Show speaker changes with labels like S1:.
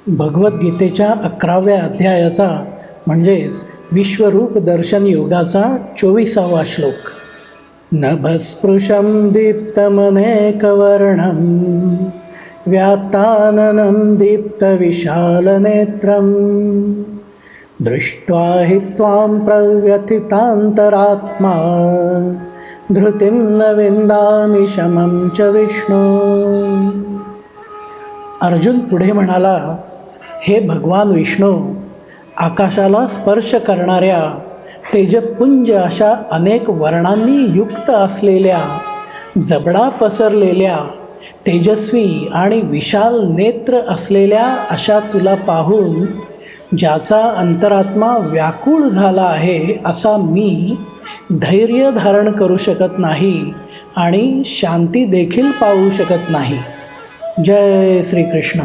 S1: भगवद्गीतेच्या 11व्या अध्यायाचा म्हणजेच विश्वरूप दर्शन योगाचा 24वा श्लोक. नभस्पृशं दीप्तमनेकवर्णं व्यात्ताननं दीप्तविशालनेत्रं दृष्ट्वा हि त्वां प्रव्यथितान्तरात्मा धृतिं न विन्दामि शमं च विष्णु. अर्जुन पुढे म्हणाला, हे भगवान विष्णू, आकाशाला स्पर्श करणाऱ्या तेजपुंज अशा अनेक वर्णांनी युक्त असलेल्या, जबडा पसरलेल्या, तेजस्वी आणि विशाल नेत्र असलेल्या अशा तुला पाहून ज्याचा अंतरात्मा व्याकुळ झाला आहे असा मी धैर्य धारण करू शकत नाही आणि शांती देखील पाहू शकत नाही. जय श्री कृष्ण.